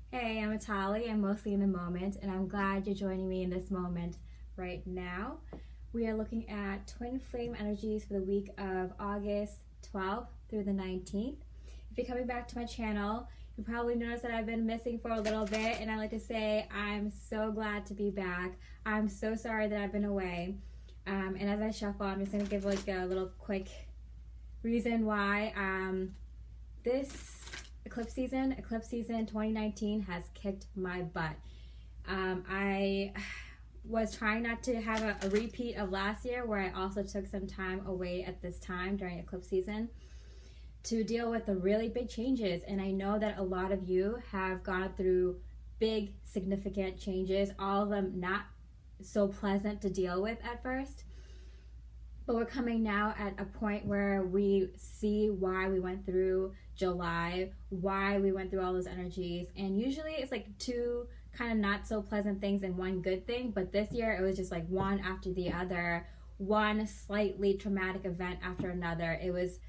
Hey, I'm Atali. I'm mostly in the moment, and I'm glad you're joining me in this moment right now. We are looking at twin flame energies for the week of August 12th through the 19th. If you're coming back to my channel, you probably noticed that I've been missing for a little bit, and I like to say I'm so glad to be back. I'm so sorry that I've been away. And as I shuffle, I'm just going to give like a little quick reason why this eclipse season 2019 has kicked my butt. I was trying not to have a repeat of last year, where I also took some time away at this time during eclipse season to deal with the really big changes. And I know that a lot of you have gone through big, significant changes, all of them not so pleasant to deal with at first. But we're coming now at a point where we see why we went through July, why we went through all those energies. And usually it's like two kind of not so pleasant things and one good thing. But this year it was just like one after the other, one slightly traumatic event after another. It was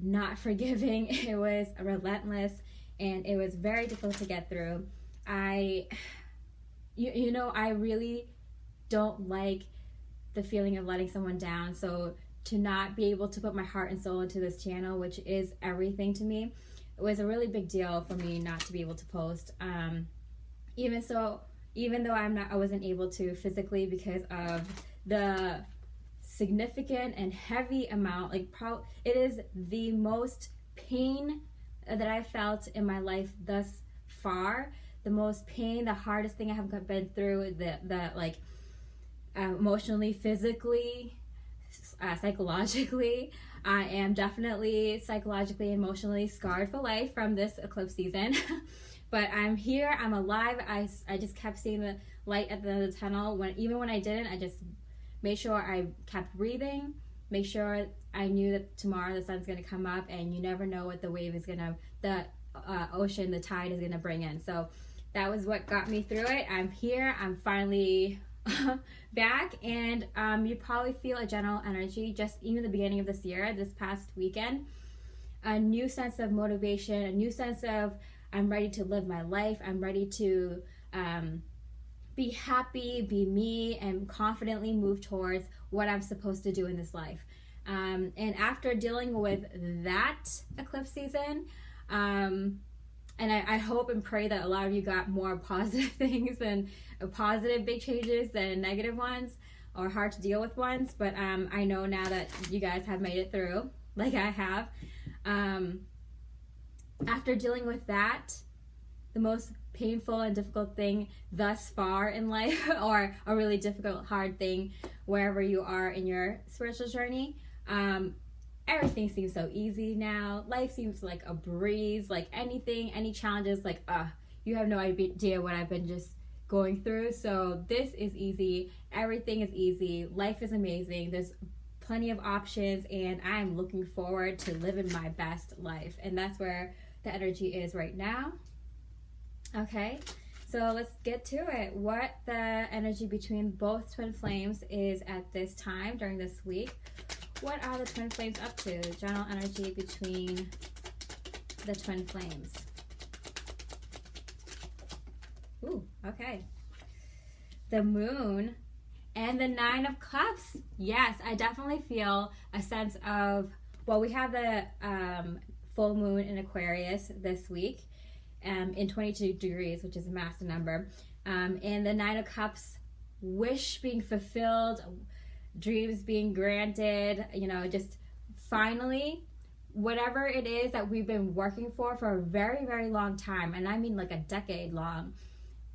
not forgiving, it was relentless, and it was very difficult to get through. I really don't like the feeling of letting someone down. So to not be able to put my heart and soul into this channel, which is everything to me, it was a really big deal for me not to be able to post. Even though I wasn't able to physically because of the significant and heavy amount, it is the most pain that I felt in my life thus far. The most pain, the hardest thing I have been through, emotionally, physically, psychologically. I am definitely psychologically, emotionally scarred for life from this eclipse season. But I'm here, I'm alive. I just kept seeing the light at the end of the tunnel. Even when I didn't, I just made sure I kept breathing, make sure I knew that tomorrow the sun's gonna come up, and you never know what the wave is the ocean, the tide is gonna bring in. So that was what got me through it. I'm here, I'm finally back, and you probably feel a general energy just even the beginning of this year, this past weekend, a new sense of motivation, a new sense of I'm ready to live my life, I'm ready to be happy, be me, and confidently move towards what I'm supposed to do in this life. And after dealing with that eclipse season, and I hope and pray that a lot of you got more positive things and positive big changes than negative ones or hard to deal with ones. But I know now that you guys have made it through, like I have. After dealing with that, the most painful and difficult thing thus far in life, or a really difficult, hard thing wherever you are in your spiritual journey, everything seems so easy now. Life seems like a breeze. Like any challenges, you have no idea what I've been just going through. So this is easy. Everything is easy. Life is amazing. There's plenty of options, and I'm looking forward to living my best life. And that's where the energy is right now. Okay, so let's get to it. What the energy between both twin flames is at this time during this week. What are the twin flames up to? General energy between the twin flames. Ooh, okay. The moon and the 9 of cups. Yes, I definitely feel a sense of, well, we have the full moon in Aquarius this week in 22 degrees, which is a massive number. And the 9 of cups, wish being fulfilled, dreams being granted, just finally, whatever it is that we've been working for a very, very long time, and I mean like a decade long,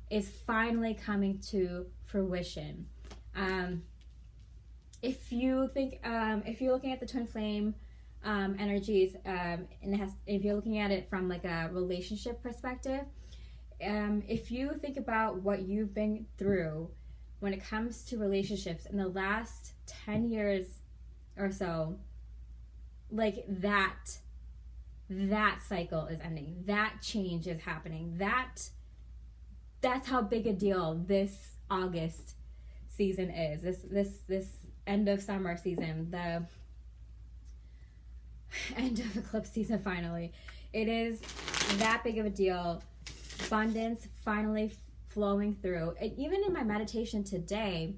is finally coming to fruition. If you're looking at the twin flame energies, and if you're looking at it from like a relationship perspective, if you think about what you've been through when it comes to relationships in the last 10 years or so, like that cycle is ending, that change is happening, that's how big a deal this August season is, this end of summer season, the end of eclipse season finally. It is that big of a deal abundance finally flowing through. And even in my meditation today,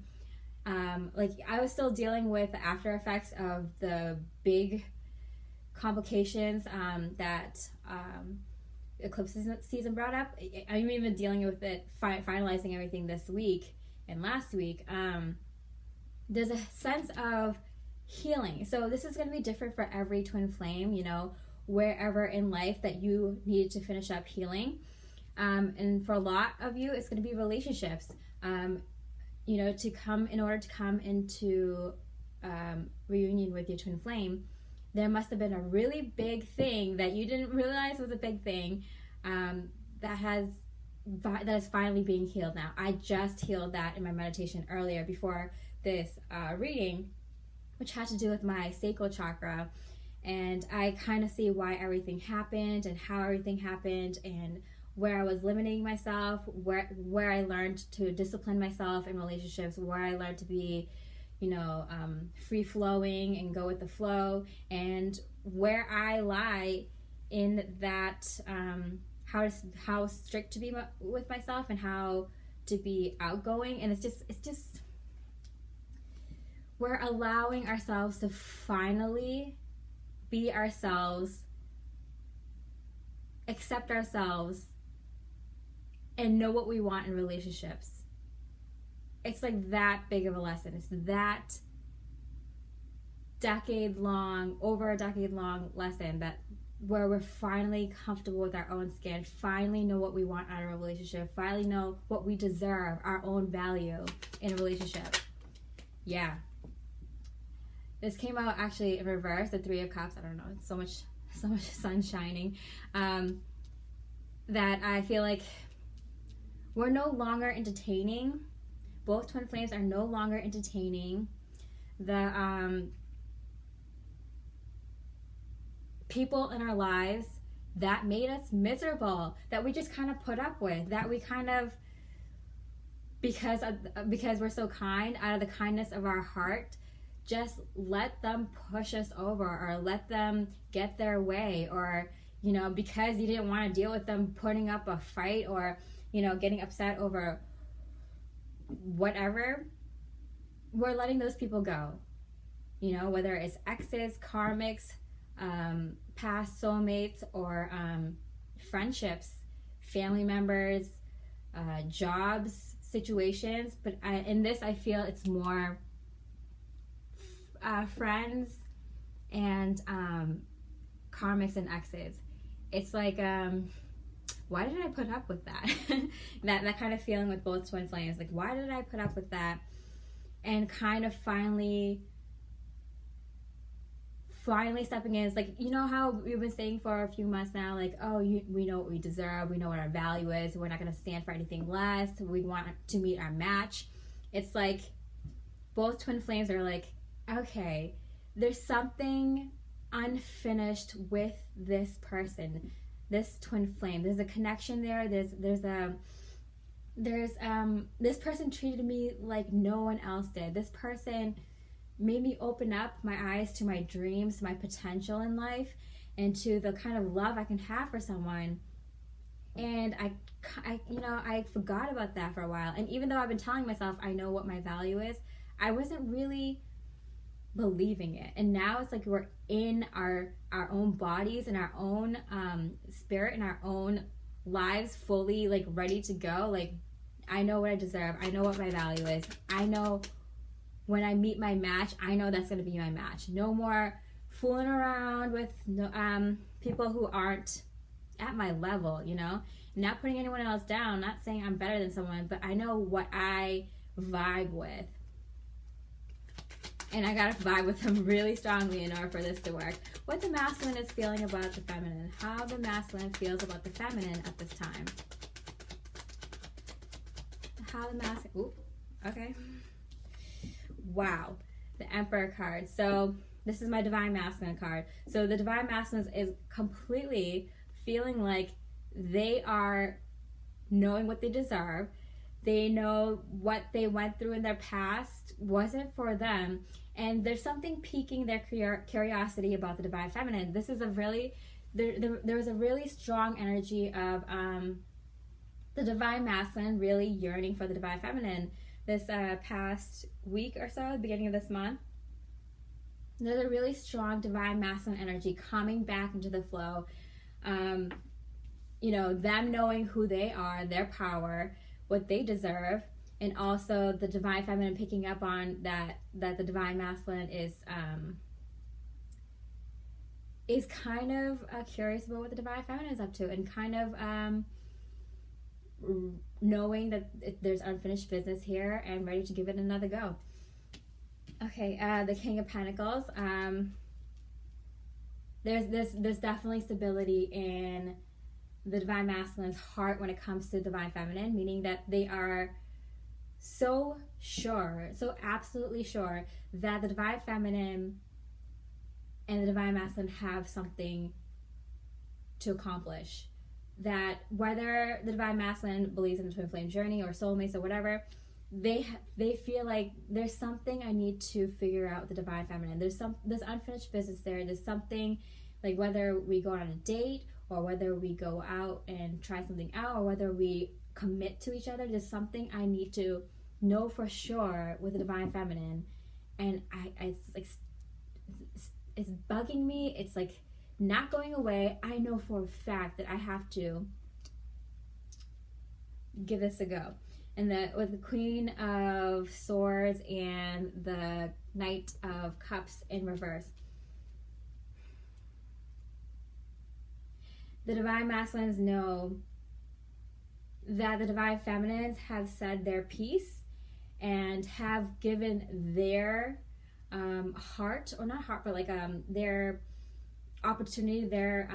like I was still dealing with the after effects of the big complications that eclipse season brought up. I'm even dealing with it, finalizing everything this week and last week. There's a sense of healing. So this is going to be different for every twin flame, you know, wherever in life that you needed to finish up healing. And for a lot of you, it's going to be relationships. You know, in order to come into reunion with your twin flame, there must have been a really big thing that you didn't realize was a big thing that is finally being healed now. I just healed that in my meditation earlier before this reading, which had to do with my sacral chakra. And I kind of see why everything happened and how everything happened and where I was limiting myself, where I learned to discipline myself in relationships, where I learned to be, you know, free-flowing and go with the flow, and where I lie in that, how strict to be with myself and how to be outgoing. And it's just we're allowing ourselves to finally be ourselves, accept ourselves, and know what we want in relationships. It's like that big of a lesson. It's that over a decade long lesson that where we're finally comfortable with our own skin, finally know what we want out of a relationship, finally know what we deserve, our own value in a relationship. Yeah. This came out actually in reverse, the Three of Cups. I don't know, it's so much sun shining. That I feel like we're no longer entertaining. Both twin flames are no longer entertaining the people in our lives that made us miserable, that we just kind of put up with, that we kind of, because we're so kind, out of the kindness of our heart, just let them push us over or let them get their way, or, you know, because you didn't want to deal with them putting up a fight or, you know, getting upset over whatever, we're letting those people go. You know, whether it's exes, karmics, past soulmates, or friendships, family members, jobs, situations. But in this, I feel it's more friends and karmics and exes. It's like, why did I put up with that? that kind of feeling with both twin flames. Like, why did I put up with that? And kind of finally stepping in. It's like, you know how we've been saying for a few months now, like, oh, we know what we deserve, we know what our value is, we're not going to stand for anything less, we want to meet our match. It's like both twin flames are like, okay, there's something unfinished with this person, this twin flame. There's a connection there. This person treated me like no one else did. This person made me open up my eyes to my dreams, to my potential in life, and to the kind of love I can have for someone. And I forgot about that for a while. And even though I've been telling myself I know what my value is, I wasn't really believing it. And now it's like we're in our own bodies and our own spirit and our own lives fully, like, ready to go. Like, I know what I deserve. I know what my value is. I know when I meet my match, I know that's going to be my match. No more fooling around with people who aren't at my level, you know? Not putting anyone else down, not saying I'm better than someone, but I know what I vibe with. And I gotta vibe with them really strongly in order for this to work. What the masculine is feeling about the feminine. How the masculine feels about the feminine at this time. How the masculine... Ooh, okay. Wow. The Emperor card. So this is my Divine Masculine card. So the Divine Masculine is completely feeling like they are knowing what they deserve. They know what they went through in their past wasn't for them. And there's something piquing their curiosity about the Divine Feminine. This is a really, there was a really strong energy of the divine masculine really yearning for the divine feminine. This past week or so, the beginning of this month, there's a really strong divine masculine energy coming back into the flow. You know, them knowing who they are, their power, what they deserve, and also the divine feminine picking up on that the divine masculine is kind of curious about what the divine feminine is up to, and kind of knowing that there's unfinished business here and ready to give it another go. Okay, the King of Pentacles. There's definitely stability in the divine masculine's heart when it comes to divine feminine, meaning that they are so sure, so absolutely sure that the divine feminine and the divine masculine have something to accomplish. That whether the divine masculine believes in the twin flame journey or soulmates or whatever, they feel like there's something I need to figure out with the divine feminine. There's unfinished business there. There's something, like whether we go on a date or whether we go out and try something out or whether we commit to each other, there's something I need to know for sure with the divine feminine. And it's bugging me. It's like not going away. I know for a fact that I have to give this a go. And with the Queen of Swords and the Knight of Cups in reverse, the divine masculines know that the divine feminines have said their piece and have given their heart, or not heart, but like their opportunity, their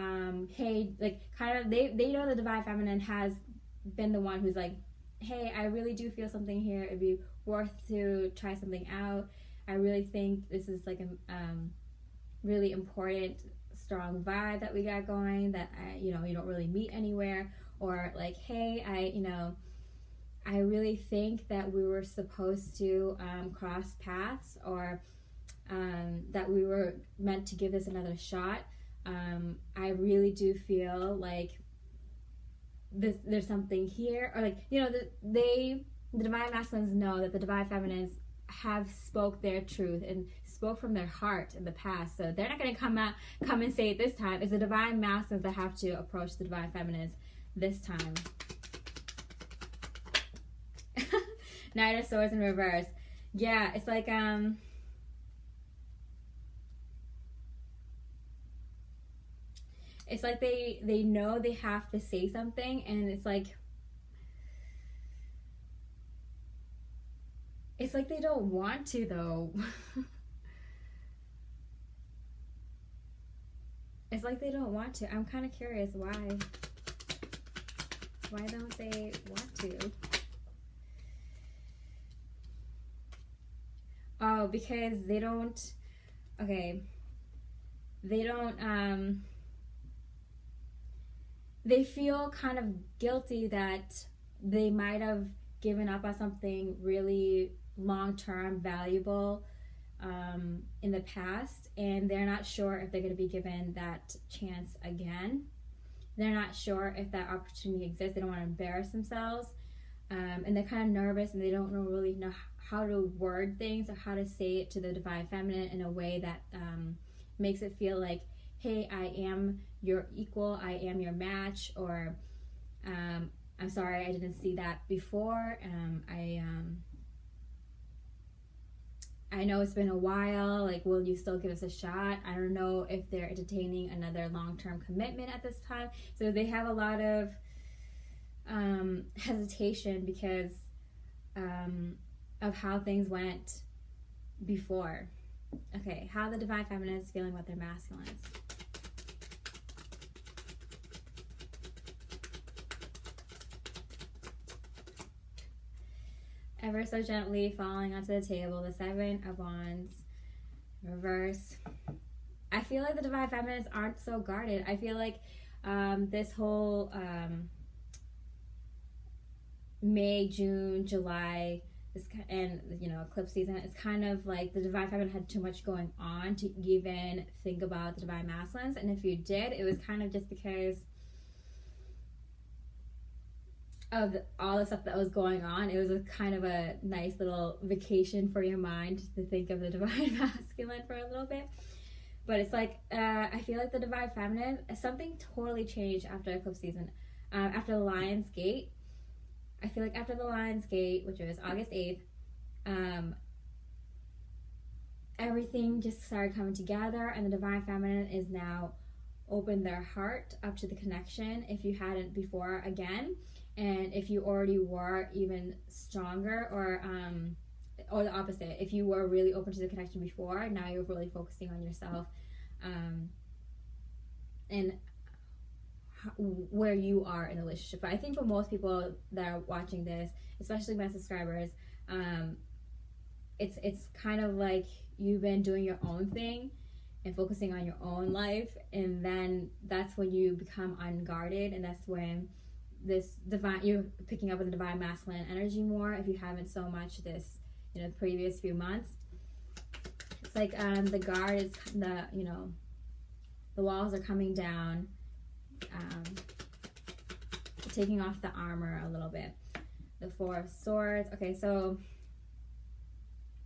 hey, like kind of they know the divine feminine has been the one who's like, hey, I really do feel something here. It'd be worth to try something out. I really think this is like a really important, strong vibe that we got going that you don't really meet anywhere. Or like, hey, I really think that we were supposed to cross paths, or that we were meant to give this another shot. I really do feel like there's something here, or like, the divine masculines know that the divine feminines have spoke their truth and spoke from their heart in the past, so they're not going to come and say it this time. It's the divine masculines that have to approach the divine feminines this time. Knight of Swords in reverse. Yeah, it's like it's like they know they have to say something, and it's like they don't want to though. It's like they don't want to. I'm kind of curious why. Why don't they want to? Oh, because they don't. Okay. They don't. They feel kind of guilty that they might have given up on something really long-term, valuable in the past, and they're not sure if they're going to be given that chance again. They're not sure if that opportunity exists. They don't want to embarrass themselves, and they're kind of nervous, and they don't really know how to word things or how to say it to the divine feminine in a way that makes it feel like, hey, I am your equal, I am your match, or I'm sorry I didn't see that before. I know it's been a while, like, will you still give us a shot? I don't know if they're entertaining another long-term commitment at this time. So they have a lot of hesitation because of how things went before. Okay, how the divine feminine is feeling about their masculines. Ever so gently falling onto the table, the Seven of Wands, reverse. I feel like the divine feminines aren't so guarded. I feel like this whole May, June, July, and eclipse season, it's kind of like the divine feminine had too much going on to even think about the divine masculines. And if you did, it was kind of just because of all the stuff that was going on. It was a kind of a nice little vacation for your mind just to think of the divine masculine for a little bit. But it's like, I feel like the divine feminine, something totally changed after eclipse season. After the Lion's Gate, I feel like after the Lion's Gate, which was August 8th, everything just started coming together, and the divine feminine is now open their heart up to the connection if you hadn't before again. And if you already were, even stronger, or the opposite, if you were really open to the connection before, now you're really focusing on yourself and where you are in the relationship. But I think for most people that are watching this, especially my subscribers, it's kind of like you've been doing your own thing and focusing on your own life, and then that's when you become unguarded, and that's when this divine, you're picking up with the divine masculine energy more if you haven't so much this, the previous few months. It's like the guard is the walls are coming down, taking off the armor a little bit. The Four of Swords. Okay, so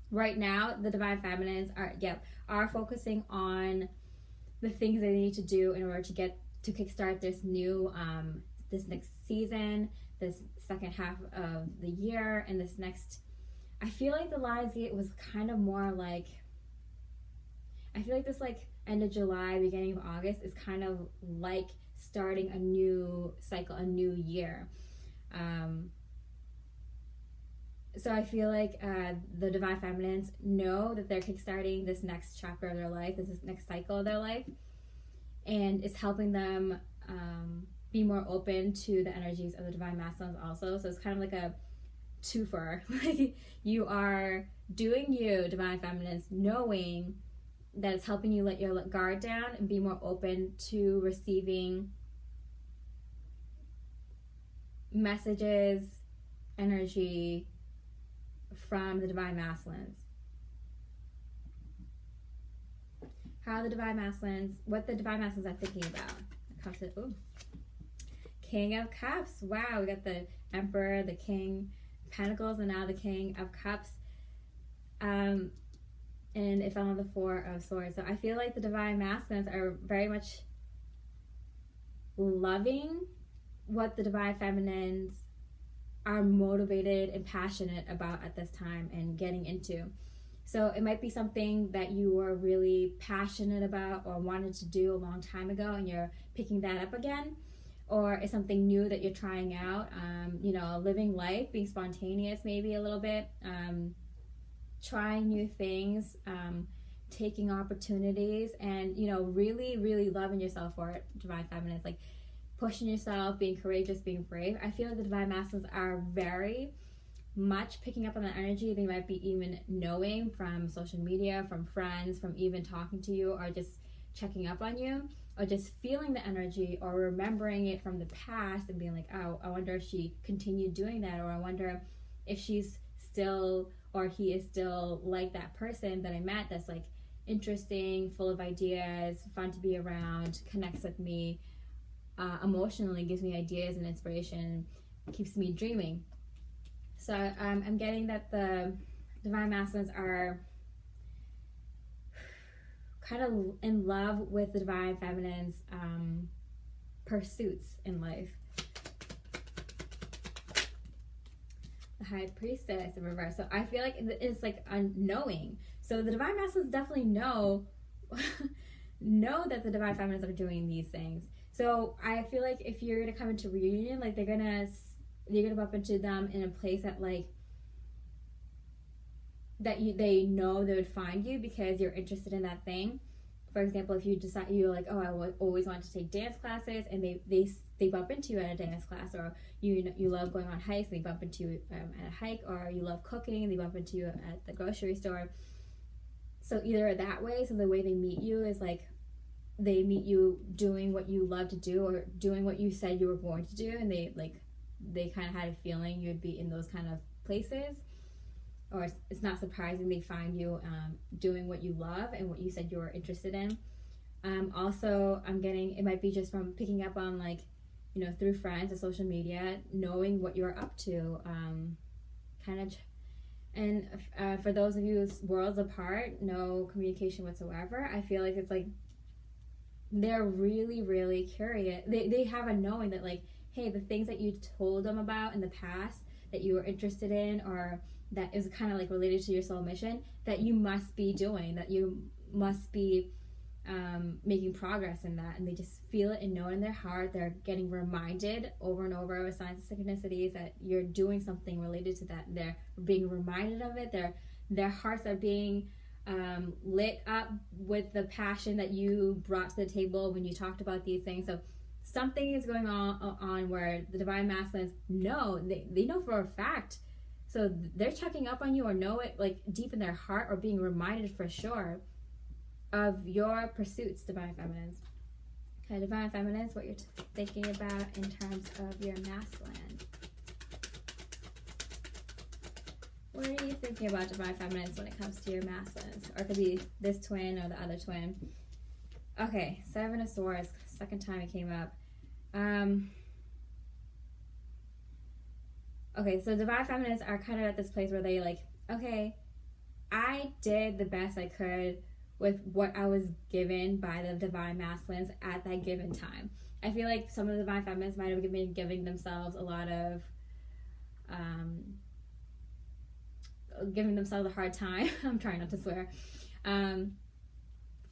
right now the divine feminines are focusing on the things they need to do in order to kickstart this new this next season, this second half of the year, and this next. I feel like the Lion's Gate was kind of more like, I feel like this like end of July, beginning of August is kind of like starting a new cycle, a new year. So I feel like the divine feminines know that they're kickstarting this next chapter of their life, this next cycle of their life, and it's helping them be more open to the energies of the divine masculines also. So it's kind of like a twofer. Like, you are doing you, divine feminines, knowing that it's helping you let your guard down and be more open to receiving messages, energy from the divine masculines. What the divine masculines are thinking about. King of Cups. Wow, we got the Emperor, the King of Pentacles, and now the King of Cups. And it fell on the Four of Swords. So I feel like the divine masculines are very much loving what the divine feminines are motivated and passionate about at this time and getting into. So it might be something that you were really passionate about or wanted to do a long time ago, and you're picking that up again. Or it's something new that you're trying out, living life, being spontaneous maybe a little bit, trying new things, taking opportunities, and, really, really loving yourself for it, divine feminines, like pushing yourself, being courageous, being brave. I feel like the divine masculines are very much picking up on that energy. They might be even knowing from social media, from friends, from even talking to you, or just checking up on you, or just feeling the energy, or remembering it from the past and being like, oh, I wonder if she continued doing that, or I wonder if she's still, or he is still like that person that I met that's like interesting, full of ideas, fun to be around, connects with me, emotionally, gives me ideas and inspiration, keeps me dreaming. So I'm getting that the divine masculines are kind of in love with the divine feminine's pursuits in life. The High Priestess in reverse. So I feel like it's like unknowing. So the divine masculines definitely know that the divine feminines are doing these things. So I feel like if you're gonna come into reunion, like you're gonna bump into them in a place that like they know they would find you because you're interested in that thing. For example, if you decide you're like, oh, I always wanted to take dance classes, and they bump into you at a dance class, or you love going on hikes, and they bump into you at a hike, or you love cooking, and they bump into you at the grocery store. So either that way, so the way they meet you is like they meet you doing what you love to do, or doing what you said you were going to do, and they kind of had a feeling you'd be in those kind of places. Or it's not surprising they find you doing what you love and what you said you were interested in. Also, I'm getting, it might be just from picking up on like, through friends or social media, knowing what you're up to, and for those of you worlds apart, no communication whatsoever, I feel like it's like they're really, really curious. They have a knowing that, like, hey, the things that you told them about in the past that you were interested in, or that is kind of like related to your soul mission, that you must be doing, that you must be making progress in that. And they just feel it and know it in their heart. They're getting reminded over and over with signs of synchronicities that you're doing something related to that. They're being reminded of it. Their hearts are being lit up with the passion that you brought to the table when you talked about these things. So something is going on where the divine masculines know, they know for a fact. So they're checking up on you, or know it like deep in their heart, or being reminded for sure of your pursuits, divine feminines. Okay, divine feminines, what you're thinking about in terms of your masculine. What are you thinking about, divine feminines, when it comes to your masculines? Or it could be this twin or the other twin. Okay, Seven of Swords, second time it came up. Okay, so divine feminines are kind of at this place where they like, okay, I did the best I could with what I was given by the divine masculines at that given time. I feel like some of the divine feminines might have been giving themselves a lot of, giving themselves a hard time. I'm trying not to swear.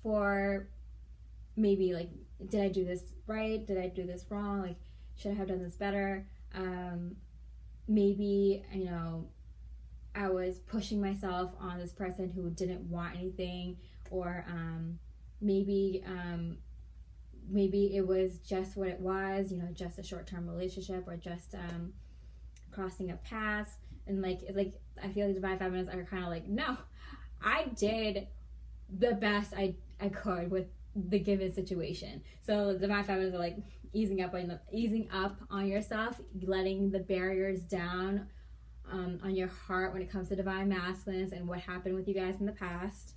For maybe like, did I do this right? Did I do this wrong? Like, should I have done this better? Maybe, I was pushing myself on this person who didn't want anything, or maybe it was just what it was, just a short-term relationship, or just crossing a path. And like I feel like divine feminines are kind of like, no, I did the best I could with the given situation. So the divine feminines are like easing up on yourself, letting the barriers down on your heart when it comes to divine masculines and what happened with you guys in the past.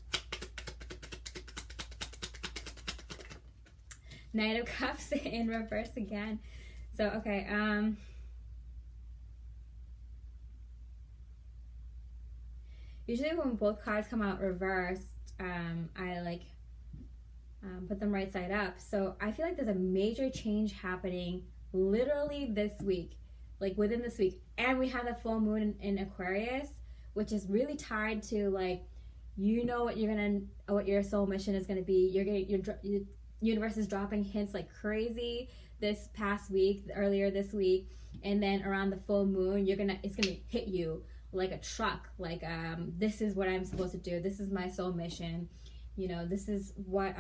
Knight of Cups in reverse again. So okay, usually when both cards come out reversed, I like put them right side up. So I feel like there's a major change happening literally this week, like within this week. And we have the full moon in Aquarius, which is really tied to like, what your soul mission is gonna be. Your universe is dropping hints like crazy this past week, earlier this week, and then around the full moon, it's gonna hit you like a truck. Like, this is what I'm supposed to do. This is my soul mission. This is what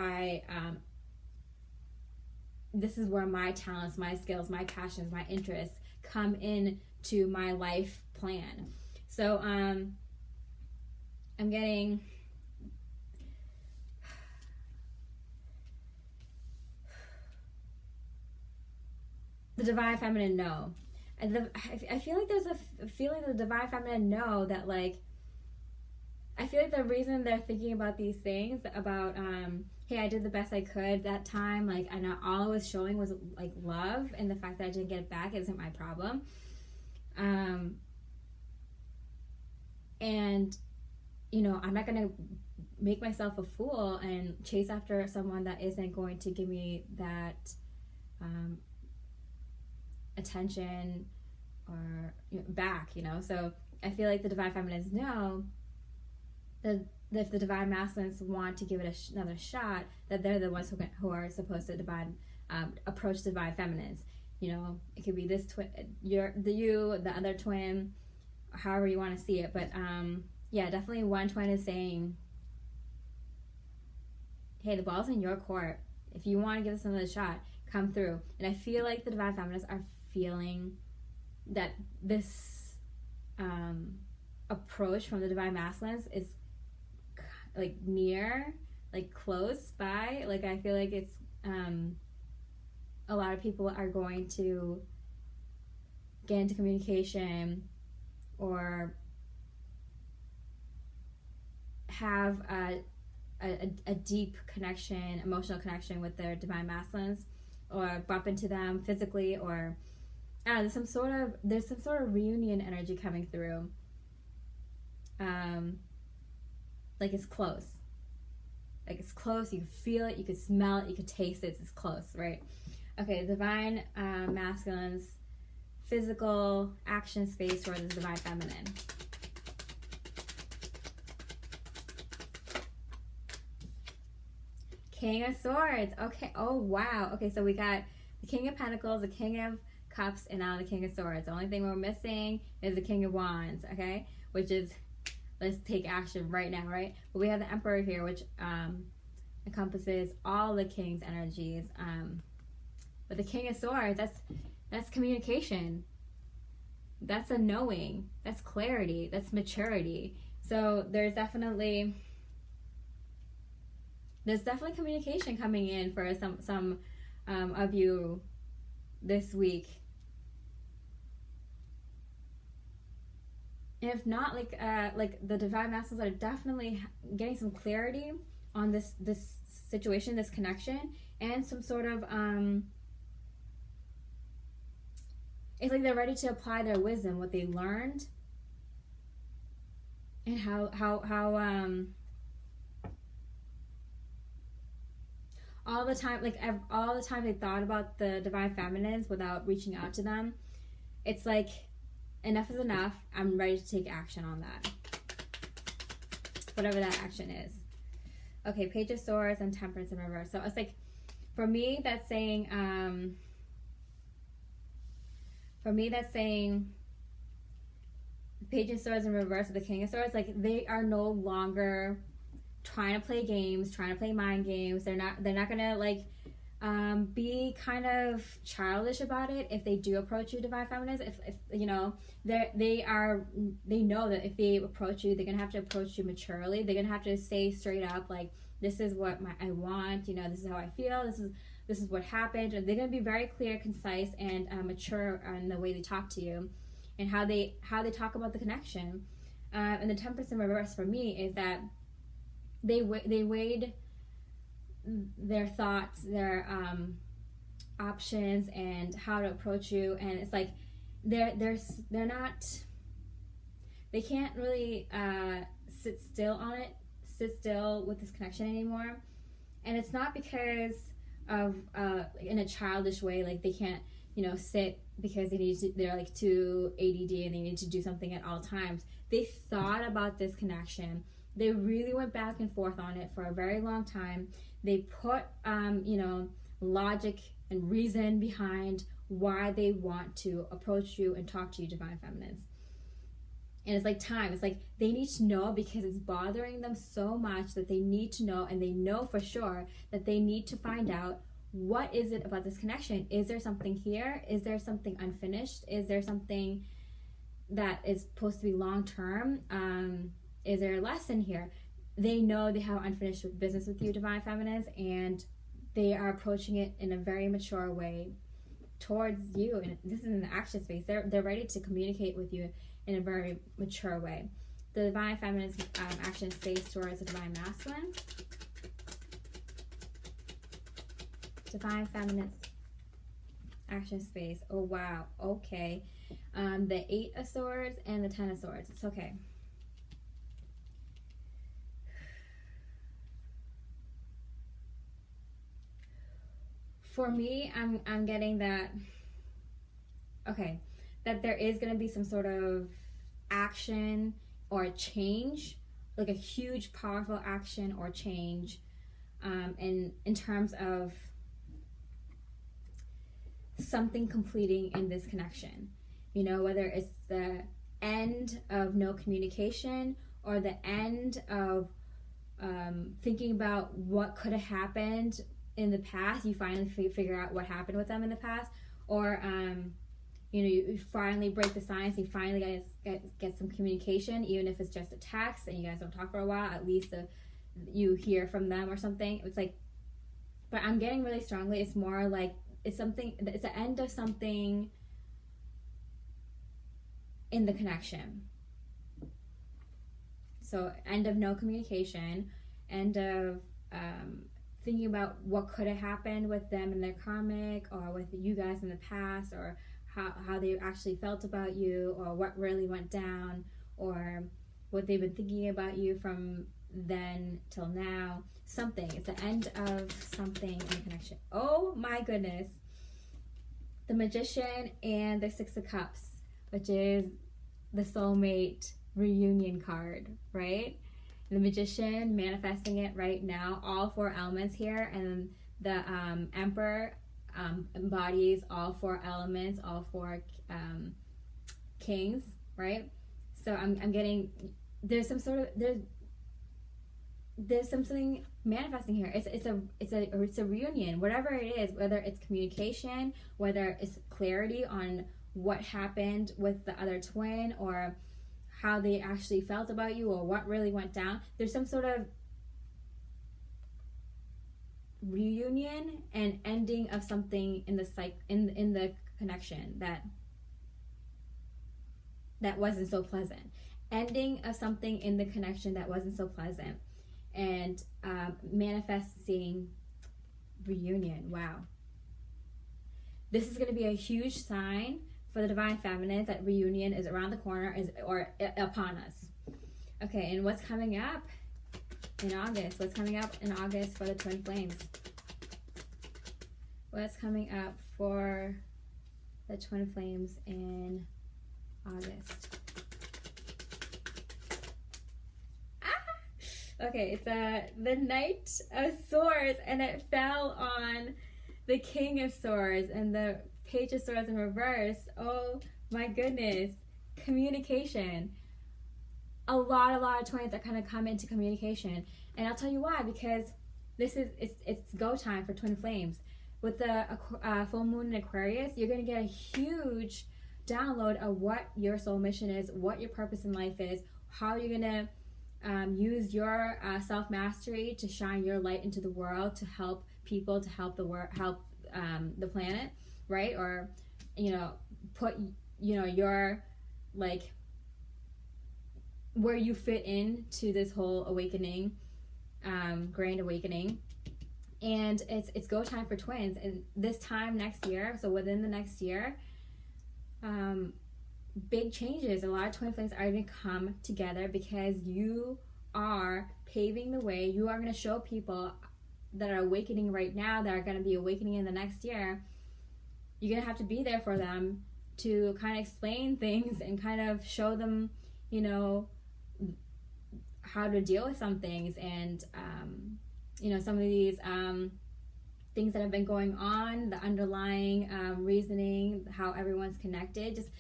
this is where my talents, my skills, my passions, my interests come in to my life plan. So I'm getting the divine feminine know. And I feel like there's a feeling that the divine feminine know that, like, I feel like the reason they're thinking about these things, about hey, I did the best I could that time, like, I know all I was showing was like love, and the fact that I didn't get it back isn't my problem. And I'm not gonna make myself a fool and chase after someone that isn't going to give me that attention or back. So I feel like the divine feminines know that if the divine masculines want to give it another shot, that they're the ones who are supposed to approach divine feminines. It could be this twin, the other twin, however you want to see it. But yeah, definitely one twin is saying, hey, the ball's in your court. If you want to give this another shot, come through. And I feel like the divine feminists are feeling that this approach from the divine masculines is like near, like close by. Like, I feel like it's a lot of people are going to get into communication or have a deep connection, emotional connection with their divine masculines or bump into them physically, or there's some sort of reunion energy coming through. Like it's close. Like it's close. You can feel it. You can smell it. You can taste it. It's close, right? Okay, divine masculine's physical action space towards the divine feminine. King of Swords. Okay. Oh, wow. Okay, so we got the King of Pentacles, the King of Cups, and now the King of Swords. The only thing we're missing is the King of Wands, okay? Which is, let's take action right now, right? But we have the Emperor here, which encompasses all the King's energies. But the King of Swords, that's communication. That's a knowing. That's clarity. That's maturity. So there's definitely communication coming in for some of you this week. And if not, like the divine masculines are definitely getting some clarity on this situation, this connection, and some sort of it's like they're ready to apply their wisdom, what they learned, and how all the time they thought about the divine feminines without reaching out to them. It's like, enough is enough. I'm ready to take action on that, whatever that action is. Okay, Page of Swords and Temperance in reverse. So it's like, for me that's saying Page of Swords in reverse with the King of Swords, like they are no longer trying to play games, trying to play mind games. They're not gonna like be kind of childish about it if they do approach you, divine feminines. If you know, they know that if they approach you, they're gonna have to approach you maturely. They're gonna have to say straight up, like, this is what I want, you know, this is how I feel, this is what happened. And they're gonna be very clear, concise, and mature in the way they talk to you and how they talk about the connection. And the Temperance in reverse for me is that they weighed their thoughts, their options, and how to approach you, and it's like they can't really sit still with this connection anymore. And it's not because of in a childish way, like they can't, you know, sit because they're like too ADD and they need to do something at all times. They thought about this connection. They really went back and forth on it for a very long time. They put, you know, logic and reason behind why they want to approach you and talk to you, divine feminines. And it's like time. It's like they need to know because it's bothering them so much that they need to know, and they know for sure that they need to find out, what is it about this connection? Is there something here? Is there something unfinished? Is there something that is supposed to be long-term? Is there a lesson here? They know they have unfinished business with you, divine feminines, and they are approaching it in a very mature way towards you. And this is in the action space. They're ready to communicate with you in a very mature way. The divine feminine's action space towards the divine masculine. Divine feminine action space. Oh wow. Okay. The 8 of Swords and the 10 of Swords. It's okay. For me, I'm getting that, okay, that there is going to be some sort of action or change, like a huge, powerful action or change, in terms of something completing in this connection. You know, whether it's the end of no communication or the end of thinking about what could have happened in the past. You finally figure out what happened with them in the past, or you know, you finally break the silence. You finally get some communication, even if it's just a text and you guys don't talk for a while. At least you hear from them or something. It's like, but I'm getting really strongly, it's more like it's the end of something in the connection. So end of no communication, end of thinking about what could have happened with them in their karmic, or with you guys in the past, or how they actually felt about you, or what really went down, or what they've been thinking about you from then till now. Something. It's the end of something in the connection. Oh my goodness. The Magician and the Six of Cups, which is the soulmate reunion card, right? The Magician manifesting it right now, all 4 elements here, and the Emperor embodies all 4 elements, all 4 kings, right? So I'm getting, there's something manifesting here. It's a reunion, whatever it is, whether it's communication, whether it's clarity on what happened with the other twin, or how they actually felt about you, or what really went down. There's some sort of reunion and ending of something in the in the connection that wasn't so pleasant. Ending of something in the connection that wasn't so pleasant, and manifesting reunion. Wow. This is going to be a huge sign for the Divine Feminines that reunion is around the corner, or upon us. Okay, and what's coming up in August? What's coming up in August for the Twin Flames? What's coming up for the Twin Flames in August? Okay, it's the Knight of Swords, and it fell on the King of Swords and the Page of Swords in reverse. Oh my goodness. Communication. A lot of twins are going to come into communication, and I'll tell you why. Because it's go time for Twin Flames. With the full moon in Aquarius, you're going to get a huge download of what your soul mission is, what your purpose in life is, how you're going to use your self-mastery to shine your light into the world, to help people, to help the world, help the planet, right? Or put your, like, where you fit into this whole awakening, grand awakening. And it's go time for twins. And this time next year, so within the next year, big changes. A lot of twin flames are going to come together, because you are paving the way. You are going to show people that are awakening right now, that are going to be awakening in the next year. You're going to have to be there for them to kind of explain things and kind of show them, how to deal with some things, and some of these things that have been going on, the underlying reasoning, how everyone's connected, just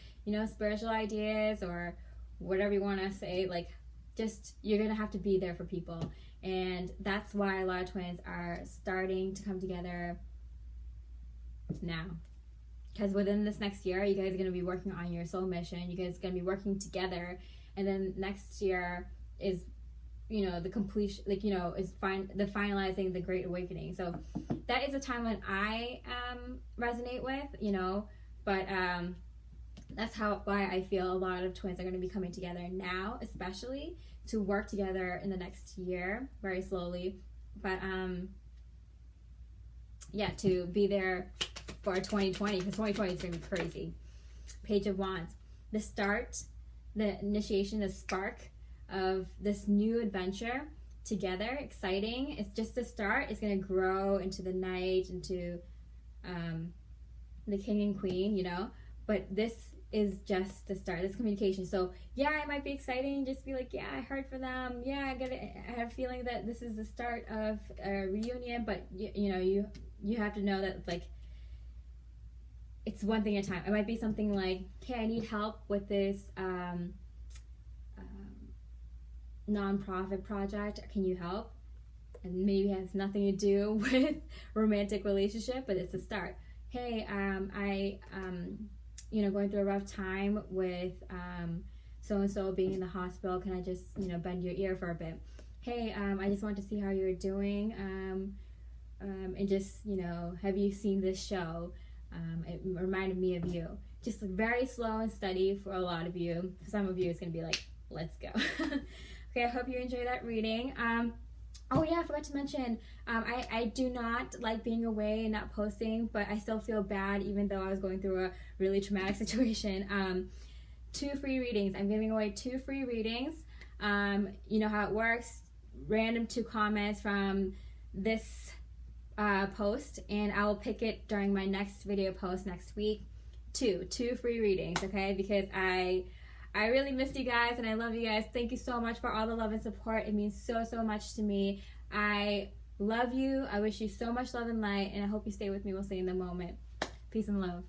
spiritual ideas, or whatever you want to say. Like, just, you're gonna have to be there for people. And that's why a lot of twins are starting to come together now, because within this next year, you guys are going to be working on your soul mission. You guys are going to be working together, and then next year is the completion, is the finalizing the Great Awakening. So that is a time when I resonate with, but that's why I feel a lot of twins are going to be coming together now, especially to work together in the next year, very slowly. But to be there for 2020, because 2020 is going to be crazy. Page of Wands, the start, the initiation, the spark of this new adventure together, exciting. It's just the start. It's going to grow into the Knight, into the King and Queen, but this is just the start, this communication. So it might be exciting, just be like, I heard from them, I have a feeling that this is the start of a reunion, but you have to know that, like, it's one thing at a time. It might be something like, hey, I need help with this nonprofit project, can you help? And maybe it has nothing to do with romantic relationship, but it's a start. Hey, I going through a rough time with so-and-so being in the hospital, can I just bend your ear for a bit? Hey, I just want to see how you're doing, and just have you seen this show? It reminded me of you. Just very slow and steady for a lot of you. For some of you, it's gonna be like, let's go. Okay, I hope you enjoy that reading. Oh yeah, I forgot to mention, I do not like being away and not posting, but I still feel bad even though I was going through a really traumatic situation. 2 free readings. I'm giving away 2 free readings. You know how it works. Random 2 comments from this post, and I will pick it during my next video post next week. 2 free readings, okay? Because I really missed you guys and I love you guys. Thank you so much for all the love and support. It means so much to me. I love you. I wish you so much love and light, and I hope you stay with me. We'll see you in the moment. Peace and love.